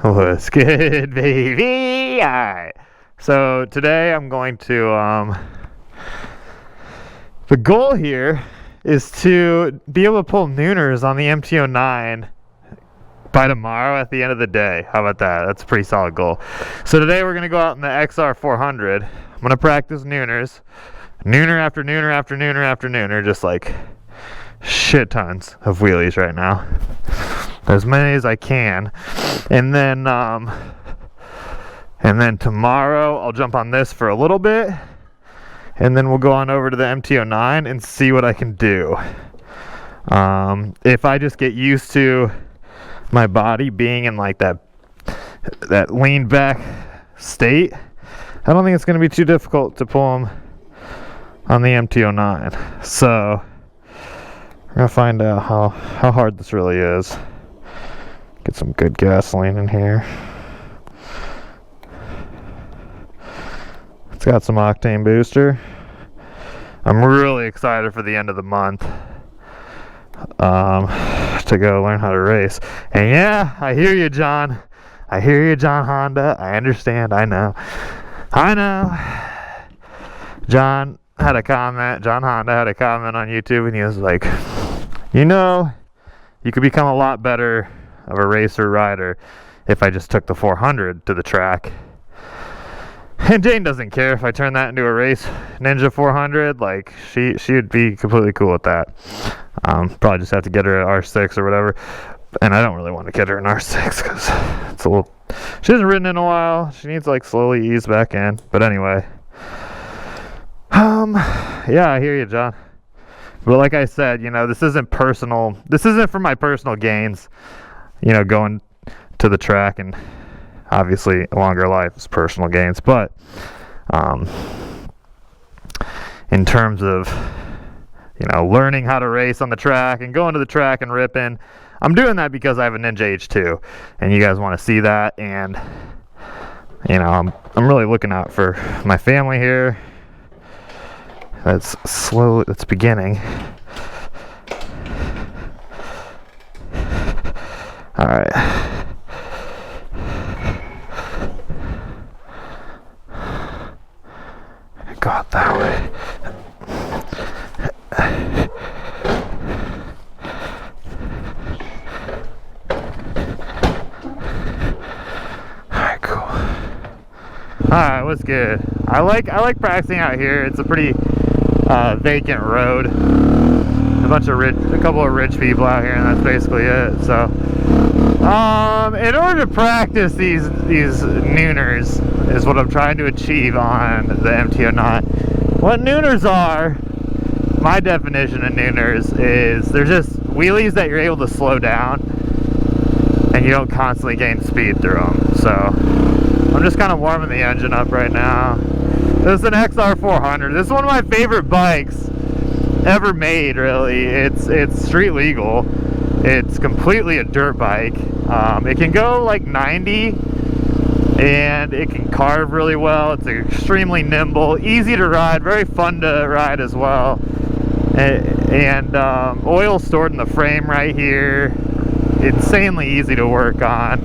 What's good, baby? Alright, so today I'm going to the goal here is to be able to pull nooners on the MT-09 by tomorrow at the end of the day. How about that? That's a pretty solid goal. So today we're going to go out in the XR400. I'm going to practice nooners, nooner after nooner after nooner after nooner, just like shit tons of wheelies right now, as many as I can. And then tomorrow I'll jump on this for a little bit, and then we'll go on over to the MT-09 and see what I can do. If I just get used to my body being in like that lean back state, I don't think it's going to be too difficult to pull them on the MT-09. So we're going to find out how hard this really is. Get some good gasoline in here. It's got some octane booster. I'm really excited for the end of the month to go learn how to race. And yeah, I hear you, John. I hear you, John Honda. I understand. I know. John had a comment. John Honda had a comment on YouTube, and he was like, you know, you could become a lot better of a racer rider if I just took the 400 to the track. And Jane doesn't care if I turn that into a race Ninja 400. Like, she would be completely cool with that. Probably just have to get her an R6 or whatever. And I don't really want to get her an R6 because it's a little... She hasn't ridden in a while. She needs like slowly ease back in. But anyway. Yeah, I hear you, John. But like I said, you know, this isn't personal. This isn't for my personal gains. You know, going to the track, and obviously longer life is personal gains, but in terms of, you know, learning how to race on the track and going to the track and ripping, I'm doing that because I have a Ninja H2 and you guys want to see that. And you know, I'm really looking out for my family here. That's beginning. All right. Go out that way. Alright, cool. Alright, what's good? I like practicing out here. It's a pretty vacant road. A couple of rich people out here, and that's basically it. So in order to practice these nooners is what I'm trying to achieve on the MT-09. What nooners are, my definition of nooners is they're just wheelies that you're able to slow down and you don't constantly gain speed through them. So I'm just kind of warming the engine up right now. This is an XR400. This is one of my favorite bikes ever made, really. It's street legal. It's completely a dirt bike. It can go like 90 and it can carve really well. It's extremely nimble, easy to ride, very fun to ride as well. And oil stored in the frame right here. Insanely easy to work on.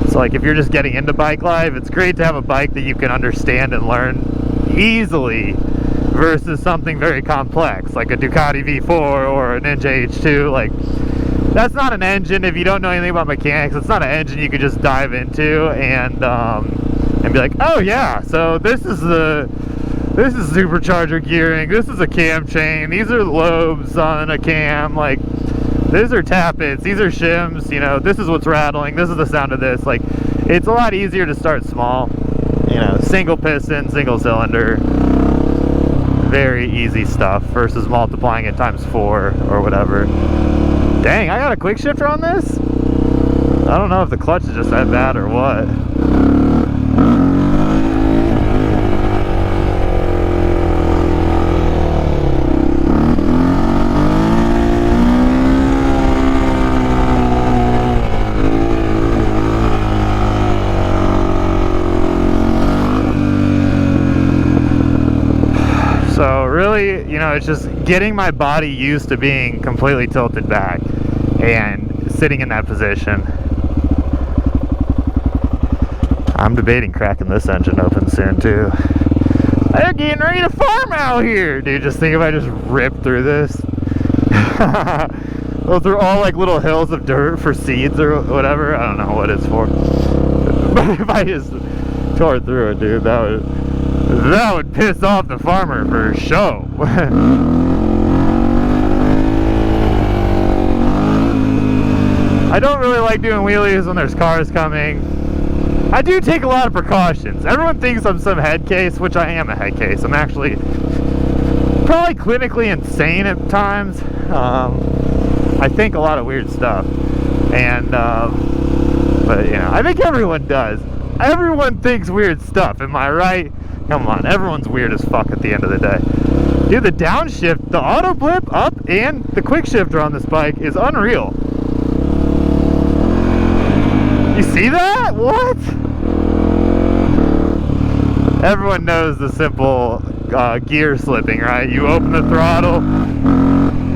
So like if you're just getting into bike life, it's great to have a bike that you can understand and learn easily versus something very complex like a Ducati V4 or a Ninja H2. Like, that's not an engine. If you don't know anything about mechanics, it's not an engine you could just dive into and be like, oh yeah, so this is supercharger gearing, this is a cam chain, these are lobes on a cam, like these are tappets, these are shims, you know, this is what's rattling, this is the sound of this. Like, it's a lot easier to start small, you know, single piston, single cylinder, very easy stuff versus multiplying it times 4 or whatever. Dang, I got a quick shifter on this? I don't know if the clutch is just that bad or what. So really, you know, it's just getting my body used to being completely tilted back and sitting in that position. I'm debating cracking this engine open soon too. I'm getting ready to farm out here, dude. Just think if I just rip through this. Those are all like little hills of dirt for seeds or whatever. I don't know what it's for. But if I just tore through it, dude, that would piss off the farmer for sure. I don't really like doing wheelies when there's cars coming. I do take a lot of precautions. Everyone thinks I'm some head case, which I am a head case. I'm actually probably clinically insane at times. I think a lot of weird stuff. And, but you know, I think everyone does. Everyone thinks weird stuff, am I right? Come on, everyone's weird as fuck at the end of the day. Dude, the downshift, the auto blip up, and the quick shifter on this bike is unreal. You see that? What? Everyone knows the simple gear slipping, right? You open the throttle,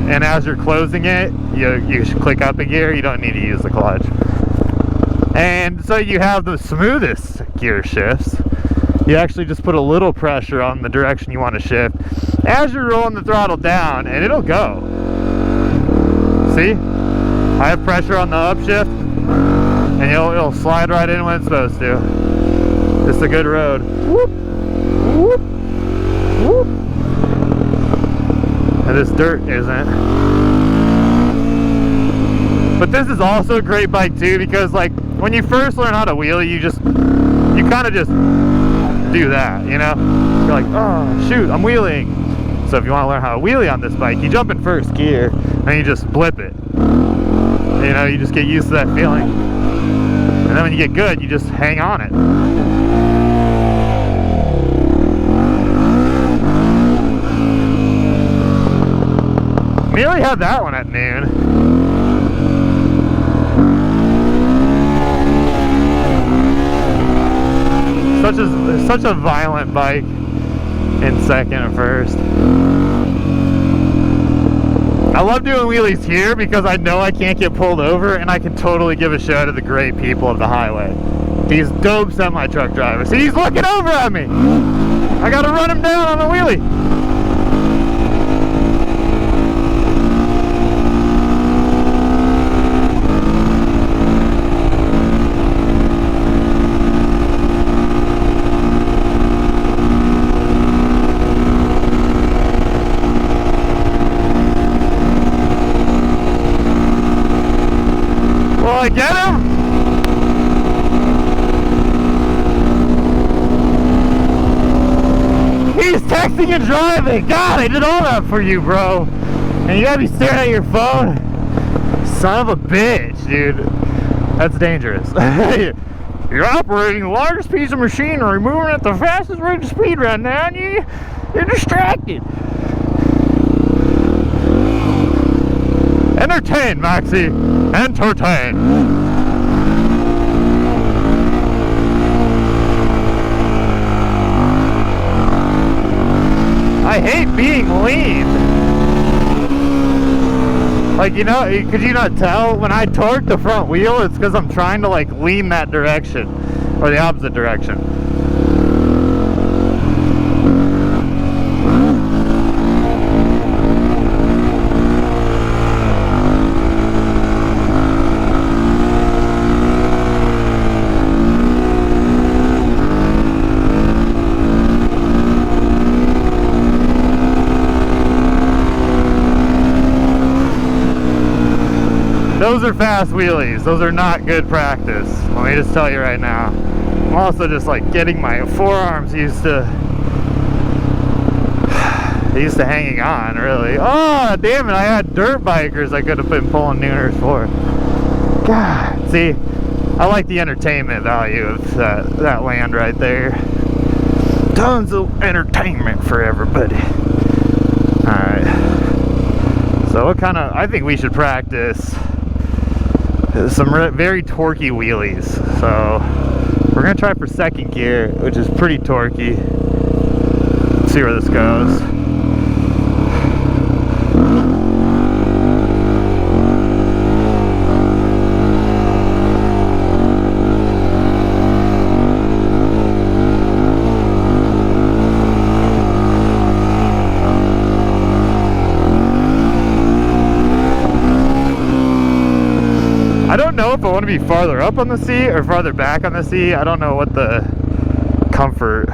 and as you're closing it, you should click up a gear. You don't need to use the clutch. And so you have the smoothest gear shifts. You actually just put a little pressure on the direction you want to shift as you're rolling the throttle down, and it'll go. See? I have pressure on the upshift, and it'll slide right in when it's supposed to. It's a good road. Whoop, whoop, whoop. And this dirt isn't. But this is also a great bike too, because like when you first learn how to wheelie, you kind of just do that, you know? You're like, oh shoot, I'm wheeling. So if you want to learn how to wheelie on this bike, you jump in first gear and you just blip it. You know, you just get used to that feeling. And then when you get good, you just hang on it. Nearly had that one at noon. Such a violent bike in second and first. I love doing wheelies here because I know I can't get pulled over, and I can totally give a show to the great people of the highway. These dope semi-truck drivers. See, he's looking over at me. I gotta run him down on the wheelie. Will I get him? He's texting and driving. God, I did all that for you, bro. And you gotta be staring at your phone. Son of a bitch, dude. That's dangerous. You're operating the largest piece of machinery, moving at the fastest rate of speed right now, and you're distracted. Entertain, Maxy. Entertain. I hate being lean. Like, you know, could you not tell? When I torque the front wheel, it's because I'm trying to like lean that direction, or the opposite direction. Those are fast wheelies. Those are not good practice. Let me just tell you right now. I'm also just like getting my forearms used to hanging on, really. Oh, damn it. I had dirt bikers I could have been pulling nooners for. God. See, I like the entertainment value of that land right there. Tons of entertainment for everybody. Alright. So what kind of... I think we should practice some very torquey wheelies. So we're gonna try for second gear, which is pretty torquey. Let's see where this goes. want to be farther up on the seat or farther back on the seat. I don't know what the comfort.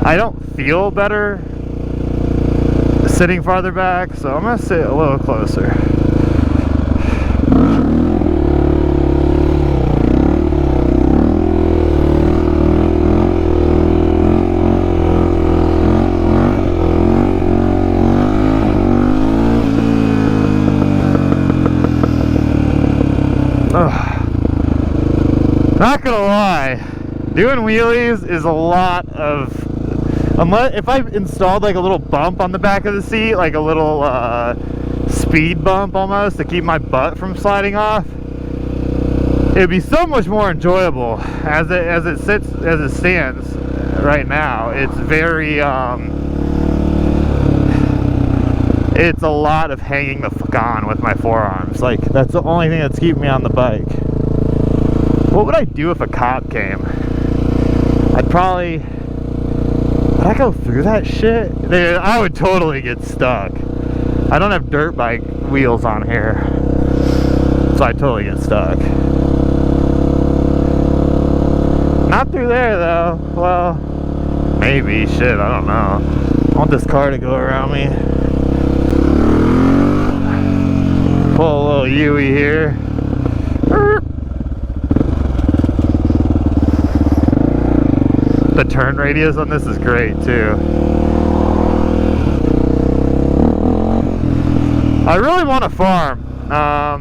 I don't feel better sitting farther back, so I'm gonna sit a little closer. Not gonna lie, doing wheelies is a lot of, unless if I installed like a little bump on the back of the seat, like a little speed bump almost to keep my butt from sliding off, it'd be so much more enjoyable. As it stands right now, it's very it's a lot of hanging the fuck on with my forearms. Like, that's the only thing that's keeping me on the bike. What would I do if a cop came? Would I go through that shit? Dude, I would totally get stuck. I don't have dirt bike wheels on here, so I totally get stuck. Not through there though. Well, maybe. Shit, I don't know. I want this car to go around me. Pull a little Yui here. The turn radius on this is great too. I really want to farm. I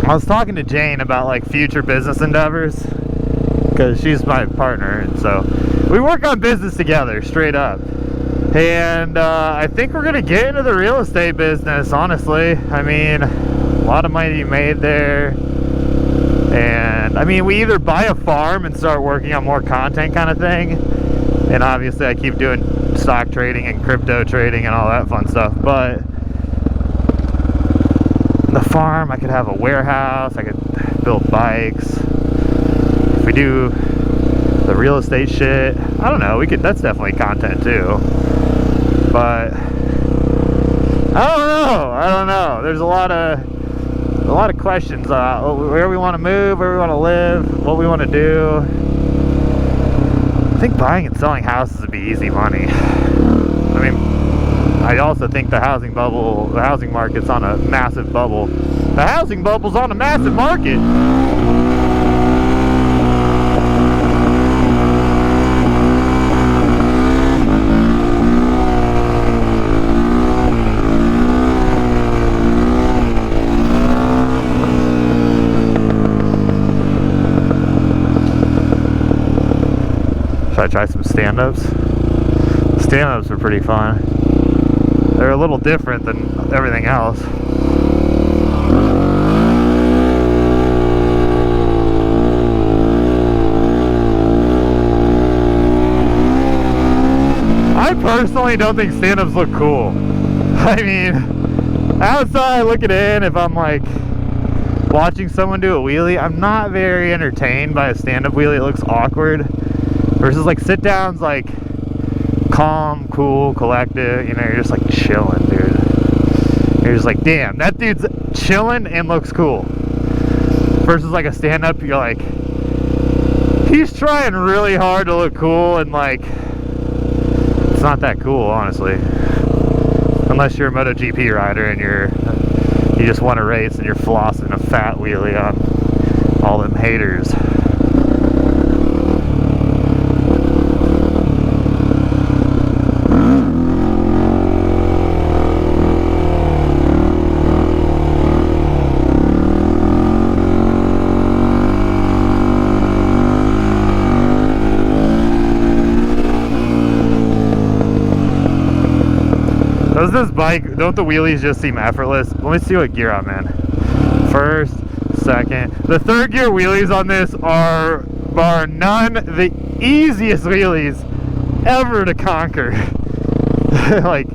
was talking to Jane about like future business endeavors, because she's my partner, and so we work on business together, straight up. And I think we're gonna get into the real estate business, honestly. I mean, a lot of money to be made there. And I mean, we either buy a farm and start working on more content kind of thing, and obviously I keep doing stock trading and crypto trading and all that fun stuff, but the farm, I could have a warehouse, I could build bikes. If we do the real estate shit, I don't know, that's definitely content too. But I don't know. There's a lot of questions where we want to move, where we want to live, what we want to do. I think buying and selling houses would be easy money. I mean, I also think the housing market's on a massive bubble. The housing bubble's on a massive market. Should I try some stand-ups? Stand-ups are pretty fun. They're a little different than everything else. I personally don't think stand-ups look cool. I mean, outside looking in, if I'm like watching someone do a wheelie, I'm not very entertained by a stand-up wheelie. It looks awkward. Versus like sit downs, like calm, cool, collective, you know, you're just like chilling, dude. You're just like, damn, that dude's chilling and looks cool. Versus like a stand up, you're like, he's trying really hard to look cool, and like, it's not that cool, honestly. Unless you're a MotoGP rider and you just want to race and you're flossing a fat wheelie on all them haters. Does this bike, don't the wheelies just seem effortless? Let me see what gear I'm in. First, second. The third gear wheelies on this are, bar none, the easiest wheelies ever to conquer. Like,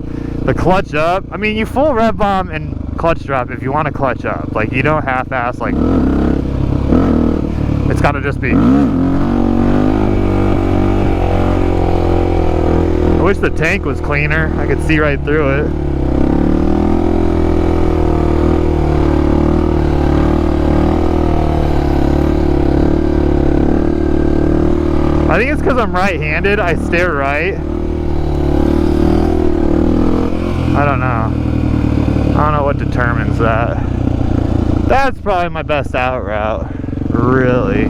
the clutch up. I mean, you full rev bomb and clutch drop if you want to clutch up. Like, you don't half-ass, like, it's gotta just be. I wish the tank was cleaner. I could see right through it. I think it's because I'm right-handed. I steer right. I don't know. I don't know what determines that. That's probably my best out route, really.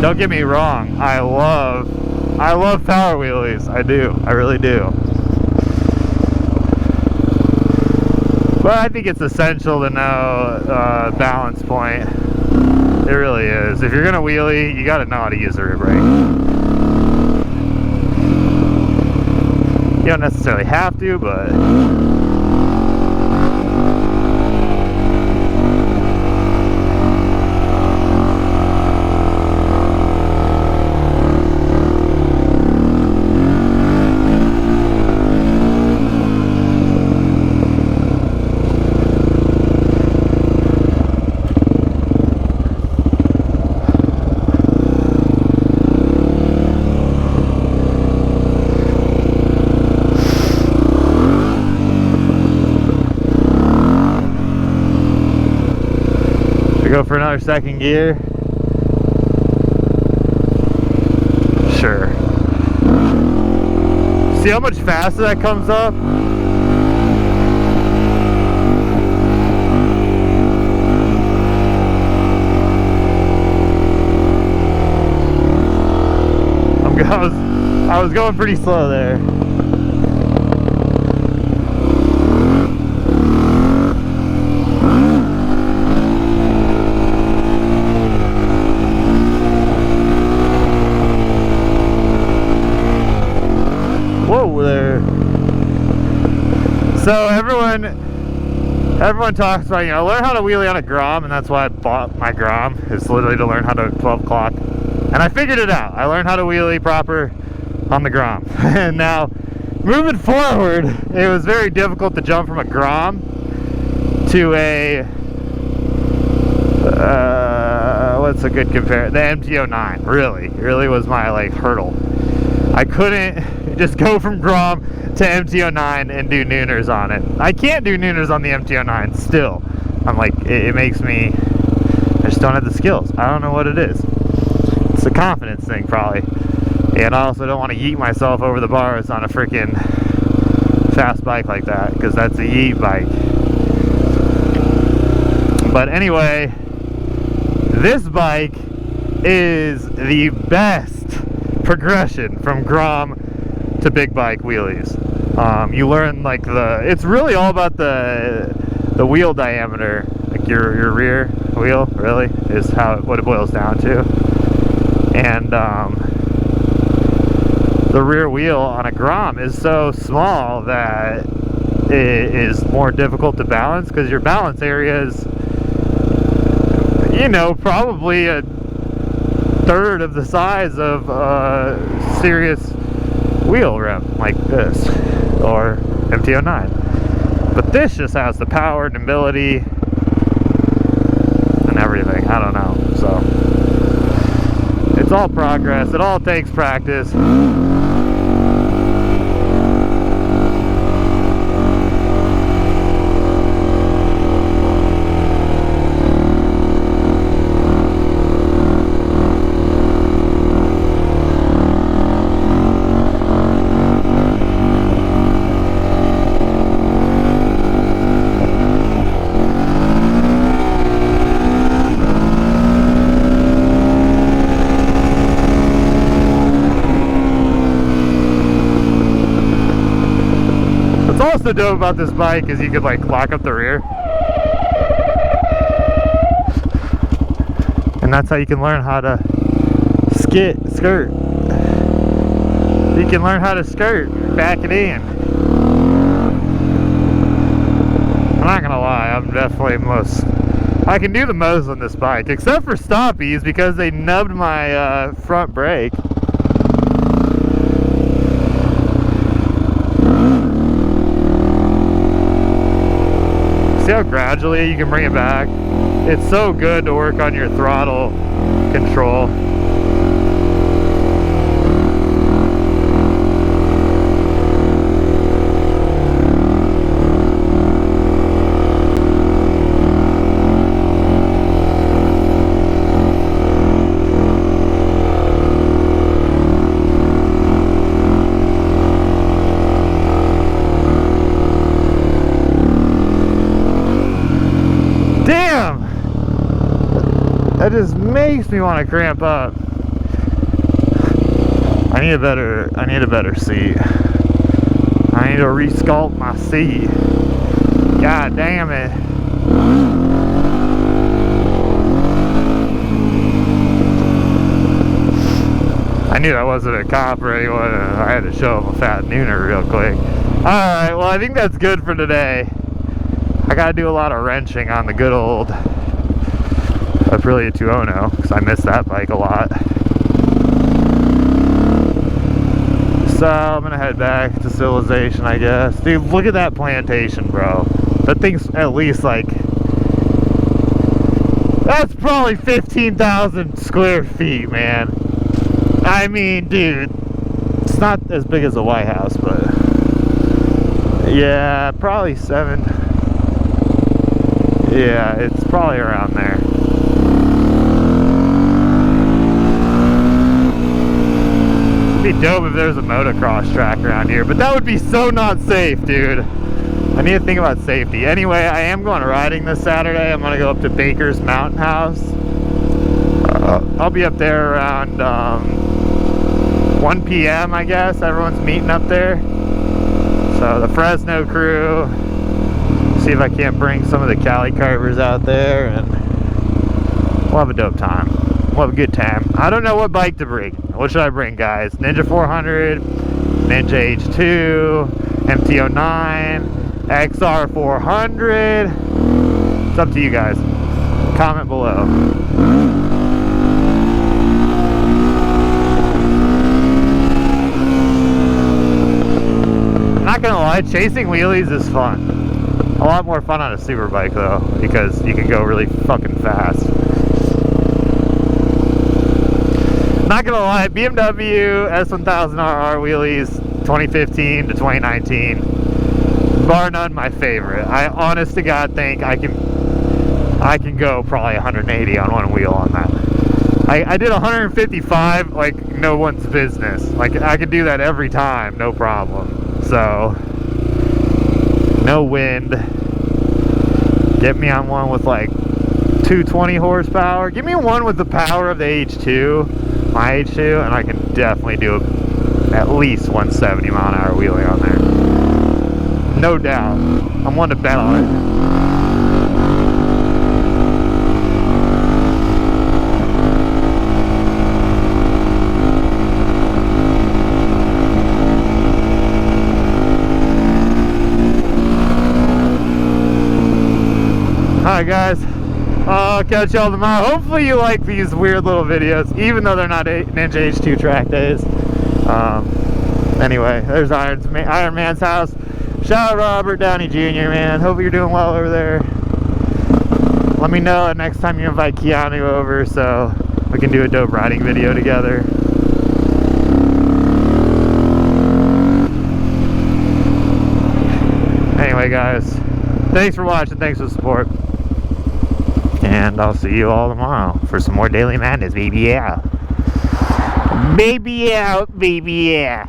Don't get me wrong, I love power wheelies. I do, I really do. But I think it's essential to know balance point. It really is. If you're gonna wheelie, you gotta know how to use the rear brake. You don't necessarily have to, but go for another second gear. Sure. See how much faster that comes up? I was going pretty slow there. So everyone talks about, you know, learn how to wheelie on a Grom, and that's why I bought my Grom, is literally to learn how to 12 o'clock. And I figured it out. I learned how to wheelie proper on the Grom. And now, moving forward, it was very difficult to jump from a Grom to a, what's a good compare? The MT-09, really was my, like, hurdle. I couldn't just go from Grom to MT-09 and do nooners on it. I can't do nooners on the MT-09 still. I'm like, it makes me, I just don't have the skills. I don't know what it is. It's a confidence thing probably. And I also don't want to yeet myself over the bars on a freaking fast bike like that, because that's a yeet bike. But anyway, this bike is the best progression from Grom to big bike wheelies. You learn like it's really all about the wheel diameter, like your rear wheel really is what it boils down to. And the rear wheel on a Grom is so small that it is more difficult to balance, because your balance area is, you know, probably a third of the size of a serious wheel rim like this or MT-09. But this just has the power and ability and everything. I don't know. So it's all progress. It all takes practice. What's also dope about this bike is you could like lock up the rear, and that's how you can learn how to skirt. You can learn how to skirt, back it in. I'm not gonna lie, I'm definitely I can do the most on this bike, except for stoppies because they nubbed my front brake. See how gradually you can bring it back? It's so good to work on your throttle control. That just makes me want to cramp up. I need a better seat. I need to resculpt my seat. God damn it. I knew I wasn't a cop or anyone, and I had to show him a fat nooner real quick. Alright, well I think that's good for today. I gotta do a lot of wrenching on the good old Aprilia 200 because I miss that bike a lot. So I'm gonna head back to civilization, I guess. Dude, look at that plantation, bro. That thing's at least like, that's probably 15,000 square feet, man. I mean, dude, it's not as big as the White House, but yeah, probably 7. Yeah, it's probably around there. It'd be dope if there was a motocross track around here, but that would be so not safe, dude. I need to think about safety. Anyway, I am going riding this Saturday. I'm gonna go up to Baker's Mountain House. I'll be up there around 1 p.m. I guess. Everyone's meeting up there. So the Fresno crew. See if I can't bring some of the Cali carvers out there, and we'll have a dope time. We'll have a good time. I don't know what bike to bring. What should I bring, guys? Ninja 400, Ninja H2, MT09, XR 400. It's up to you guys. Comment below. Not gonna lie, chasing wheelies is fun. A lot more fun on a super bike though, because you can go really fucking fast. Not gonna lie, BMW S1000RR wheelies 2015 to 2019, bar none my favorite. I honest to God think I can go probably 180 on one wheel on that. I did 155 like no one's business. Like I could do that every time, no problem. So no wind. Get me on one with like 220 horsepower. Give me one with the power of the H2, my H2, and I can definitely do at least 170 mile an hour wheelie on there. No doubt. I'm one to bet on it. Alright guys, I'll catch y'all tomorrow. Hopefully you like these weird little videos, even though they're not Ninja H2 track days. Anyway, there's Iron Man's house. Shout out Robert Downey Jr., man. Hope you're doing well over there. Let me know next time you invite Keanu over so we can do a dope riding video together. Anyway guys, thanks for watching, thanks for the support. And I'll see you all tomorrow for some more Daily Madness, baby, yeah. Baby out, baby, yeah.